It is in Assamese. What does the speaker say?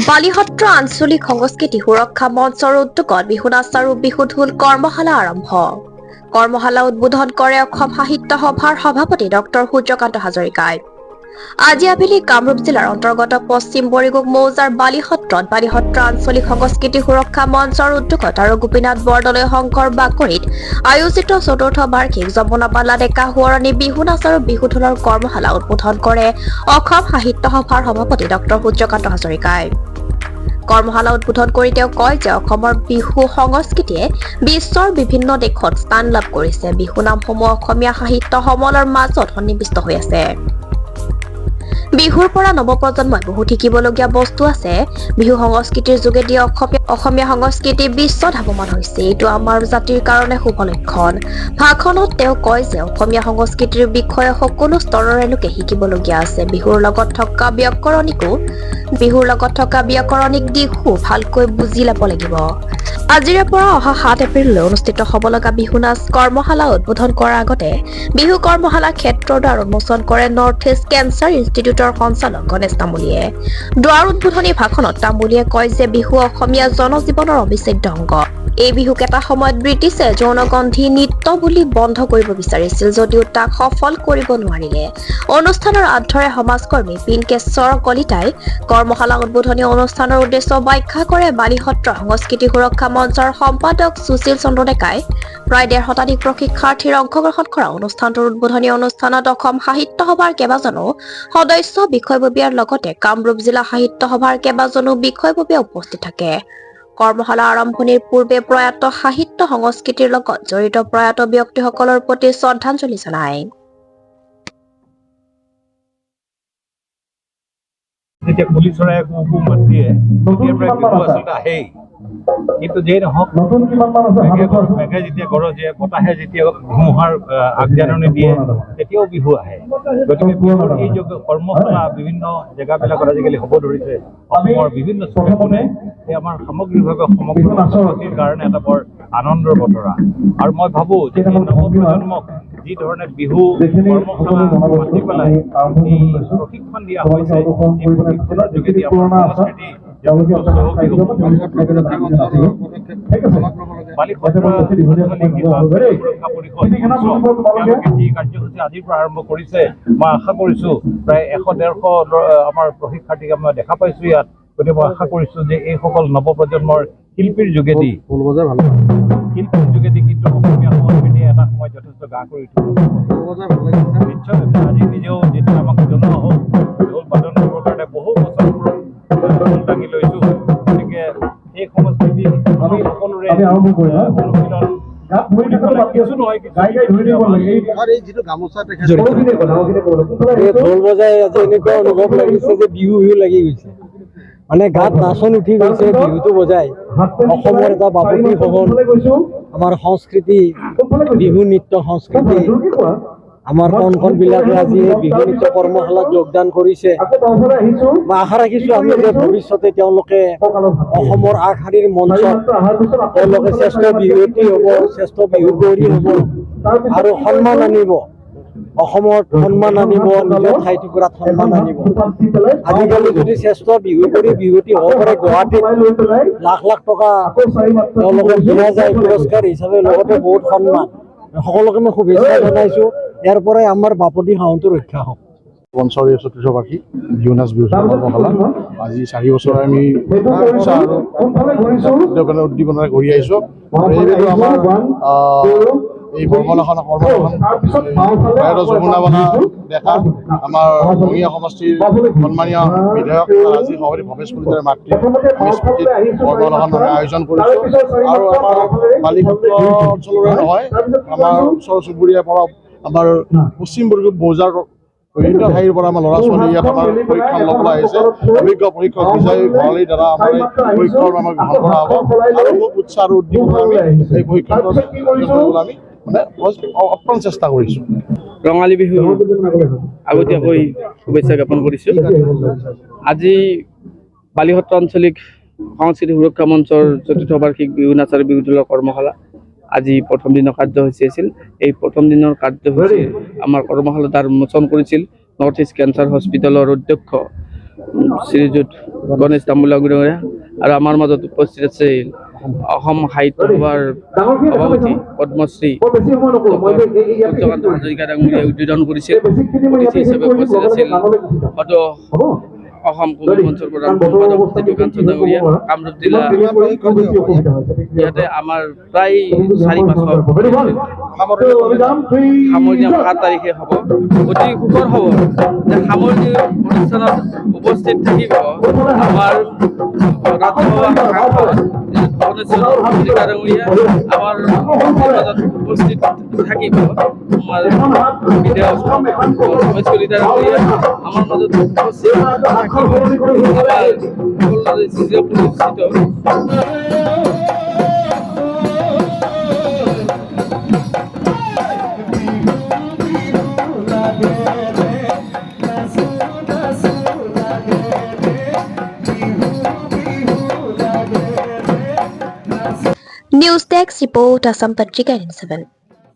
বালিসত্ৰ আঞ্চলিক সংস্কৃতি সুৰক্ষা মঞ্চৰ উদ্যোগত বিহু নাচ আৰু বিহু ঢোল কৰ্মশালা আৰম্ভ। কৰ্মশালা উদ্বোধন কৰে অসম সাহিত্য সভাৰ সভাপতি ডক্টৰ সূৰ্যকান্ত হাজৰিকাই। আজি আবেলি কামৰূপ জিলাৰ অন্তৰ্গত পশ্চিম বৰিগুগ মৌজাৰ বালিসত্ৰত বালিসত্ৰ আঞ্চলিক সংস্কৃতি সুৰক্ষা মঞ্চৰ উদ্যোগত আৰু গোপীনাথ বৰদলৈ শংকৰ বাকৰিত আয়োজিত চতুৰ্থ বাৰ্ষিক যমুনা পালা ডেকা সোঁৱৰণী বিহু নাচ আৰু বিহু ঢোলৰ কৰ্মশালা উদ্বোধন কৰে অসম সাহিত্য সভাৰ সভাপতি ডক্টৰ সূৰ্যকান্ত হাজৰিকাই। কৰ্মশালা উদ্বোধন কৰি তেওঁ কয় যে অসমৰ বিহু সংস্কৃতিয়ে বিশ্বৰ বিভিন্ন দেশত স্থান লাভ কৰিছে। বিহু নামসমূহ অসমীয়া সাহিত্য সমলৰ মাজত সন্নিৱিষ্ট হৈ আছে। বিহুৰ পৰা নৱপ্ৰজন্মই বহুত শিকিবলগীয়া বস্তু আছে। বিহু সংস্কৃতিৰ যোগেদি অসমীয়া সংস্কৃতি বিশ্ব ধাৱমান হৈছে। এইটো আমাৰ জাতিৰ কাৰণে শুভ লক্ষণ। ভাষণত তেওঁ কয় যে অসমীয়া সংস্কৃতিৰ বিষয়ে সকলো স্তৰৰে লোকে শিকিবলগীয়া আছে। বিহুৰ লগত থকা ব্যাকৰণিক দিশো ভালকৈ বুজি ল'ব লাগিব। আজিৰে পৰা অহা 7 এপ্ৰিললৈ অনুষ্ঠিত হ'ব লগা বিহু নাচ কৰ্মশালা উদ্বোধন কৰাৰ আগতে বিহু কৰ্মশালা ক্ষেত্ৰৰ দ্বাৰ উন্মোচন কৰে নৰ্থ ইষ্ট কেঞ্চাৰ ইনষ্টিটিউটৰ সঞ্চালক গণেশ তামুলীয়ে। দুৱাৰ উদ্বোধনী ভাষণত তামুলীয়ে কয় যে বিহু অসমীয়া জনজীৱনৰ অবিচ্ছেদ্য অংগ। এই বিহুক এটা সময়ত ব্ৰিটিছে যৌনগন্ধি নৃত্য বুলি বন্ধ কৰিব বিচাৰিছিল, যদিও তাক সফল কৰিব নোৱাৰিলে। অনুষ্ঠানৰ আধ্যৰে সমাজকৰ্মী পিনকেশ্বৰ কলিতাই কৰ্মশালা উদ্বোধনী অনুষ্ঠানৰ উদ্দেশ্য ব্যাখ্যা কৰে। বালিসত্ৰ সংস্কৃতি সুৰক্ষা মঞ্চৰ সম্পাদক সুশীল চন্দ্ৰ ডেকাই প্ৰায় 1.5 শতাধিক প্ৰশিক্ষাৰ্থীৰ অংশগ্ৰহণ কৰা অনুষ্ঠানটোৰ উদ্বোধনী অনুষ্ঠানত অসম সাহিত্য সভাৰ কেইবাজনো সদস্য বিষয়ববীয়াৰ লগতে কামৰূপ জিলা সাহিত্য সভাৰ কেইবাজনো বিষয়ববীয়া উপস্থিত থাকে। কৰ্মশালা আৰম্ভণিৰ পূৰ্বে প্ৰয়াত সাহিত্য সংস্কৃতিৰ লগত জড়িত প্ৰয়াত ব্যক্তিসকলৰ প্ৰতি শ্ৰদ্ধাঞ্জলি জনায়। যেতিয়া কুলি চৰাই কুকু মাত দিয়ে তেতিয়াৰ পৰা বিহু আচলতে আহেই। কিন্তু যেই নহওক মেঘে যেতিয়া গৰজে, বতাহে যেতিয়া ধুমুহাৰ আগজাননী দিয়ে, তেতিয়াও বিহু আহে। গতিকে বিহুৰ এই কৰ্মশালা বিভিন্ন জেগাবিলাকত আজিকালি হ'ব ধৰিছে। অসমৰ বিভিন্ন চুকে কোণে এই আমাৰ সামগ্ৰিকভাৱে সমগ্ৰ অসমবাসীৰ কাৰণে এটা বৰ আনন্দৰ বতৰা। আৰু মই ভাবোঁ যে এই নৱপ্ৰজন্মক যি ধৰণে বিহু কৰ্মশালা মাতি পেলাই এই প্ৰশিক্ষণ দিয়া হৈছে, এই প্ৰশিক্ষণৰ যোগেদি আমাৰ সংস্কৃতি বালিসত্ৰ আঞ্চলিক সুৰক্ষা পৰিষদ তেওঁলোকে যি কাৰ্যসূচী আজিৰ পৰা আৰম্ভ কৰিছে, মই আশা কৰিছোঁ প্ৰায় 100-150 আমাৰ প্ৰশিক্ষাৰ্থীক মই দেখা পাইছোঁ ইয়াত। গতিকে মই আশা কৰিছোঁ যে এইসকল নৱপ্ৰজন্মৰ শিল্পীৰ যোগেদি কিন্তু অসমীয়া সংস্কৃতিয়ে এটা সময়ত যথেষ্ট গা কৰি উঠিব। নিশ্চয় আজি নিজেও যেতিয়া আমাক জনোৱা হ'ল ঢোল বাদন কৰিবৰ কাৰণে বহু বছৰ ঢোল দাঙি লৈছোঁ। গতিকে এই সংস্কৃতি আমি সকলোৰে অনুশীলন কিছু নহয় ঢোল বজাই আজি এনেকুৱা অনুভৱ লাগিছে যে বিহু লাগি গৈছে। মানে গাত নাচন উঠি গৈছে বিহুটো বজাই। অসমৰ এটা বাপতি সহন আমাৰ সংস্কৃতি, বিহু নৃত্য সংস্কৃতি। আমাৰ কণ-কণবিলাকে আজি বিহু নৃত্য কৰ্মশালাত যোগদান কৰিছে। মই আশা ৰাখিছোঁ আমি যে ভৱিষ্যতে তেওঁলোকে অসমৰ আগশাৰীৰ মঞ্চত তেওঁলোকে শ্ৰেষ্ঠ বিহুৱতী হ'ব, শ্ৰেষ্ঠ বিহু কুঁৱৰী হ'ব আৰু সন্মান আনিব। অসমত সন্মান আনিব, নিজৰ ঠাই টুকুৰাত সন্মান আনিব। আজিকালি যদি শ্ৰেষ্ঠ বিহু কৰি বিহুৱতী হ'ব পাৰে, গুৱাহাটীত লাখ লাখ টকা তেওঁলোকে দিয়া যায় পুৰস্কাৰ হিচাপে, লগতে বহুত সন্মান। সকলোকে মই শুভেচ্ছা জনাইছোঁ। ইয়াৰ পৰাই আমাৰ বাপতি সাহোনটো ৰক্ষা হওক। মঞ্চৰ চতুৰ্থ বাৰ্ষিক বিহু নাচ বিহু কৰ্মশালা আজি 4 বছৰ আমি উদ্দীপনা কৰি আহিছোঁ। এইটো আমাৰ এই কৰ্মশালাখন যমুনা পালা ডেকা আমাৰ ৰঙীয়া সমষ্টিৰ সন্মানীয় বিধায়ক আজি সভাপতি ভৱেশ কলিতাৰ মাতৃ স্মৃতিত কৰ্মশালাখন আমি আয়োজন কৰিছোঁ। আৰু আমাৰ বালিসত্ৰ অঞ্চলৰে নহয়, আমাৰ ওচৰ চুবুৰীয়া পৰা আমাৰ পশ্চিম বৰিগুগ মৌজাৰ বিভিন্ন ঠাইৰ পৰা আমাৰ ল'ৰা ছোৱালী ইয়াত আমাৰ প্ৰশিক্ষণ ল'বলৈ আহিছে। অভিজ্ঞ প্ৰশিক্ষক বিজয় ভৰালীৰ দ্বাৰা আমাৰ এই প্ৰশিক্ষণ আমাক গ্ৰহণ কৰা হ'ব আৰু খুব উৎসাহ আৰু উদ্দীপনা আমি এই প্ৰশিক্ষণটো কৰিবলৈ আমি মানে অপ্ৰাণ চেষ্টা কৰিছোঁ। ৰঙালী বিহু আগতীয়াকৈ শুভেচ্ছা জ্ঞাপন কৰিছোঁ। আজি বালিসত্ৰ আঞ্চলিক সংস্কৃতি সুৰক্ষা মঞ্চৰ চতুৰ্থ বাৰ্ষিক বিহু নাচ আৰু বিহু ঢোলৰ কৰ্মশালা আজি প্ৰথম দিনৰ কাৰ্যসূচী আছিল। এই প্ৰথম দিনৰ কাৰ্যসূচী আমাৰ কৰ্মশালা তাৰ উন্মোচন কৰিছিল নৰ্থ ইষ্ট কেঞ্চাৰ হস্পিটেলৰ অধ্যক্ষ শ্ৰীযুত গণেশ তামুল আগৰৱালা আৰু আমাৰ মাজত উপস্থিত আছে অসম সাহিত্য সভাৰ সভাপতি পদ্মশ্ৰী সূৰ্যকান্ত হাজৰিকা ডাঙৰীয়াই উদ্বোধন কৰিছিল। অতিথি হিচাপে উপস্থিত আছিল অসম কবি মঞ্চৰ প্ৰধান সম্পাদক জিতু কাঞ্চন ডাঙৰীয়া, কামৰূপ জিলা। ইয়াতে আমাৰ প্ৰায় 4-500 সামৰণি 7 তাৰিখে হ'ব। অতি সুখৰ খবৰ যে সামৰণি অনুষ্ঠানত উপস্থিত থাকিব আমাৰ ৰাজ্যসভা সাংসদ ভুৱনেশ্বৰ হাজৰিকা ডাঙৰীয়া, আমাৰ মাজত উপস্থিত থাকিব আমাৰ বিধায়ক ৰমেশ কলিতা ডাঙৰীয়া, আমাৰ মাজত উপস্থিত থাকিব আমাৰ সকলোৰে চিৰপৰিচিত News Desk Report, Assam Patrika 7.